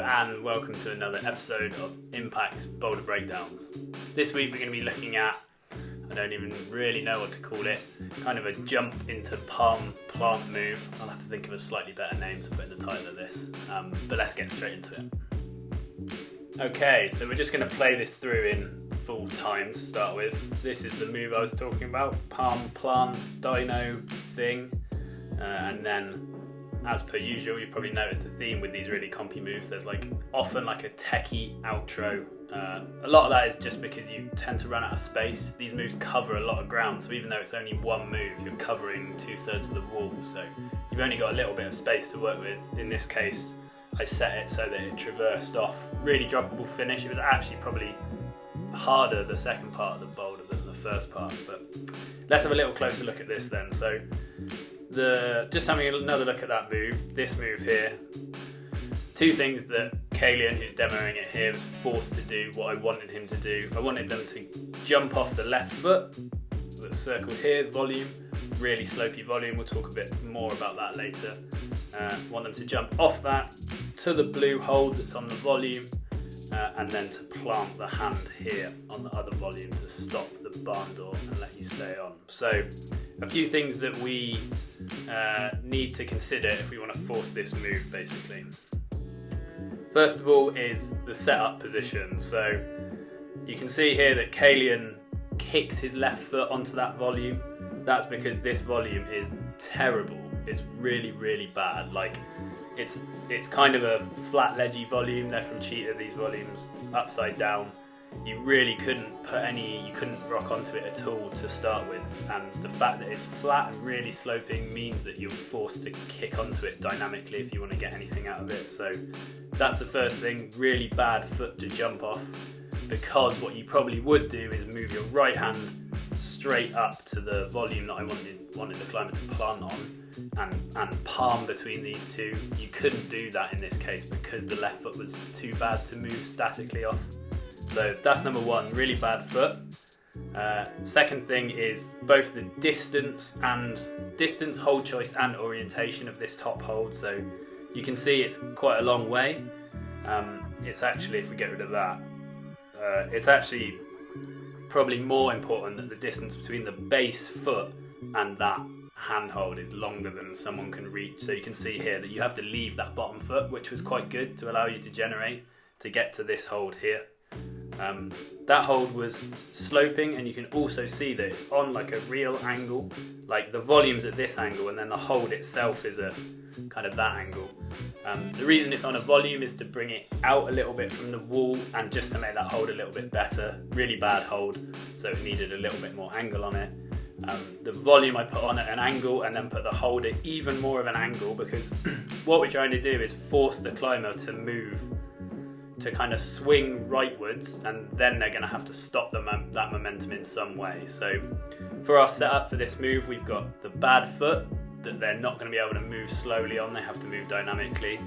and welcome to another episode of Impact's Boulder Breakdowns. This week we're going to be looking at, I don't even really know what to call it, kind of a jump into palm plant move. I'll have to think of a slightly better name to put in the title of this, but let's get straight into it. Okay, so we're just going to play this through in full time to start with. This is the move I was talking about, palm plant dino thing, and then as per usual, you probably noticed the theme with these really compy moves. There's often a techie outro. A lot of that is just because you tend to run out of space. These moves cover a lot of ground, so even though it's only one move, you're covering 2/3 of the wall, so you've only got a little bit of space to work with. In this case, I set it so that it traversed off. Really droppable finish. It was actually probably harder the second part of the boulder than the first part, but let's have a little closer look at this then. So just having another look at that move, this move here, two things that Kalian, who's demoing it here, was forced to do what I wanted him to do. I wanted them to jump off the left foot that's circled here, volume, really slopey volume, we'll talk a bit more about that later. Want them to jump off that to the blue hold that's on the volume, and then to plant the hand here on the other volume to stop the barn door and let you stay on. So a few things that we need to consider if we want to force this move basically. First of all is the setup position. So you can see here that Kalian kicks his left foot onto that volume. That's because this volume is terrible. It's really, really bad. It's kind of a flat ledgy volume. They're from Cheetah, these volumes, upside down. You really couldn't rock onto it at all to start with, and the fact that it's flat and really sloping means that you're forced to kick onto it dynamically if you want to get anything out of it. So that's the first thing, really bad foot to jump off, because what you probably would do is move your right hand straight up to the volume that I wanted the climber to plant on, and palm between these two. You couldn't do that in this case because the left foot was too bad to move statically off. So that's number one, really bad foot. Second thing is both the distance, hold choice and orientation of this top hold. So you can see it's quite a long way. It's actually, if we get rid of that, it's actually probably more important that the distance between the base foot and that handhold is longer than someone can reach. So you can see here that you have to leave that bottom foot, which was quite good to allow you to generate to get to this hold here. That hold was sloping, and you can also see that it's on a real angle, the volume's at this angle and then the hold itself is at kind of that angle. The reason it's on a volume is to bring it out a little bit from the wall and just to make that hold a little bit better. Really bad hold, so it needed a little bit more angle on it. The volume I put on at an angle and then put the hold at even more of an angle, because what we're trying to do is force the climber to move, to kind of swing rightwards, and then they're going to have to stop that momentum in some way. So for our setup for this move, we've got the bad foot that they're not going to be able to move slowly on, they have to move dynamically.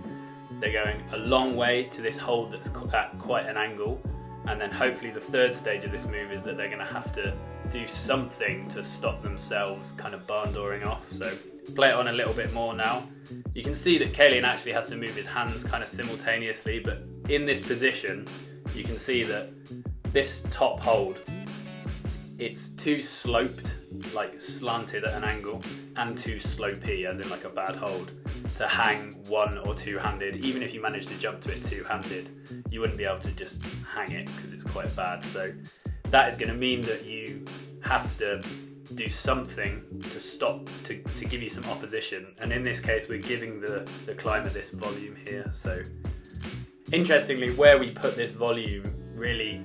They're going a long way to this hold that's at quite an angle, and then hopefully the third stage of this move is that they're going to have to do something to stop themselves kind of barn dooring off. So play it on a little bit more now. You can see that Kalian actually has to move his hands kind of simultaneously, but in this position, you can see that this top hold, it's too sloped, slanted at an angle, and too slopey, as in a bad hold, to hang one or two-handed. Even if you manage to jump to it two-handed, you wouldn't be able to just hang it because it's quite bad. So that is going to mean that you have to do something to stop, to give you some opposition, and in this case we're giving the climber this volume here. So interestingly, where we put this volume really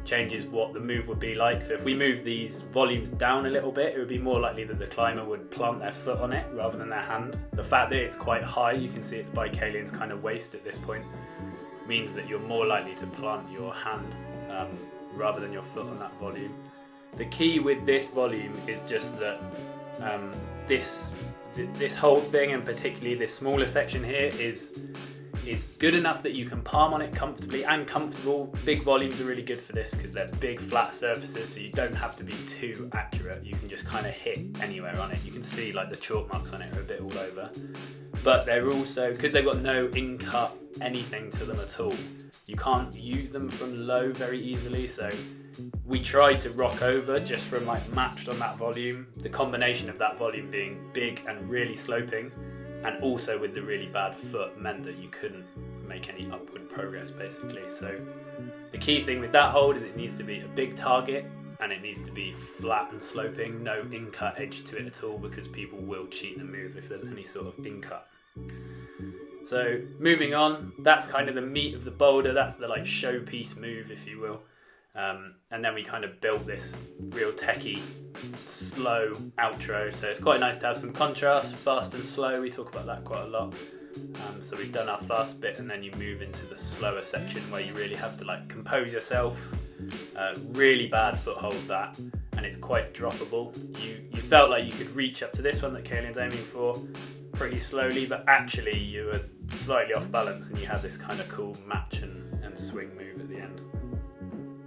changes what the move would be like. So if we move these volumes down a little bit, it would be more likely that the climber would plant their foot on it rather than their hand. The fact that it's quite high, you can see it's by Kalian's kind of waist at this point, means that you're more likely to plant your hand rather than your foot on that volume. The key with this volume is just that this whole thing, and particularly this smaller section here, is good enough that you can palm on it comfortably and comfortable. Big volumes are really good for this because they're big flat surfaces, so you don't have to be too accurate. You can just kind of hit anywhere on it. You can see the chalk marks on it are a bit all over. but they're also, because they've got no in-cut anything to them at all, you can't use them from low very easily. So we tried to rock over just from like matched on that volume, the combination of that volume being big and really sloping, and also with the really bad foot meant that you couldn't make any upward progress basically. So the key thing with that hold is it needs to be a big target and it needs to be flat and sloping, no in-cut edge to it at all, because people will cheat the move if there's any sort of in-cut. So moving on, that's kind of the meat of the boulder, that's the like showpiece move if you will. And then we kind of built this real techie, slow outro. So it's quite nice to have some contrast, fast and slow. We talk about that quite a lot. So we've done our fast bit, and then you move into the slower section where you really have to like compose yourself. Really bad foothold that, and it's quite droppable. You felt like you could reach up to this one that Kalian's aiming for pretty slowly, but actually you were slightly off balance and you had this kind of cool match and swing move at the end.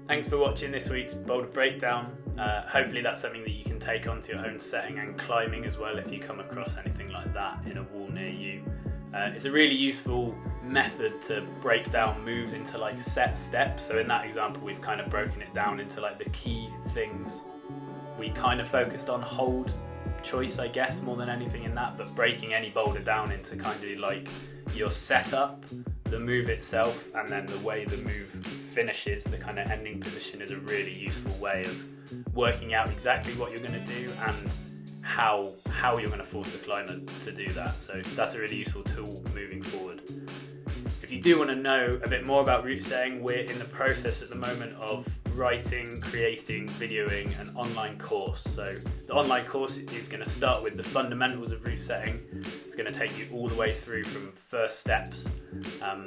Thanks for watching this week's boulder breakdown. Hopefully that's something that you can take onto your own setting and climbing as well if you come across anything like that in a wall near you. It's a really useful method to break down moves into like set steps. So in that example we've kind of broken it down into like the key things we kind of focused on, hold choice I guess more than anything in that, but breaking any boulder down into kind of like your setup, the move itself, and then the way the move finishes, the kind of ending position, is a really useful way of working out exactly what you're going to do and how you're going to force the climber to do that. So that's a really useful tool moving forward. If you do want to know a bit more about route setting, we're in the process at the moment of writing, creating, videoing an online course. So the online course is going to start with the fundamentals of route setting. It's going to take you all the way through from first steps.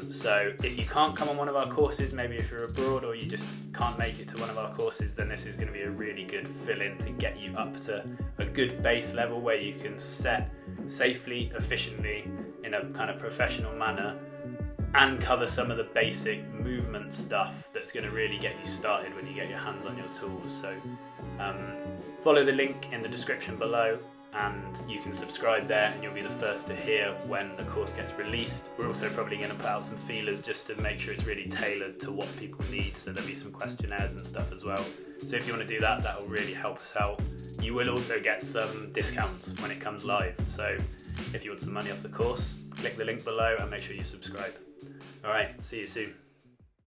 So if you can't come on one of our courses, maybe if you're abroad or you just can't make it to one of our courses, then this is going to be a really good fill-in to get you up to a good base level where you can set safely, efficiently, in a kind of professional manner, and cover some of the basic movement stuff that's going to really get you started when you get your hands on your tools. So follow the link in the description below and you can subscribe there and you'll be the first to hear when the course gets released. We're also probably going to put out some feelers just to make sure it's really tailored to what people need, so there'll be some questionnaires and stuff as well. So if you want to do that, that will really help us out. You will also get some discounts when it comes live, so if you want some money off the course, click the link below and make sure you subscribe. Alright, see you soon.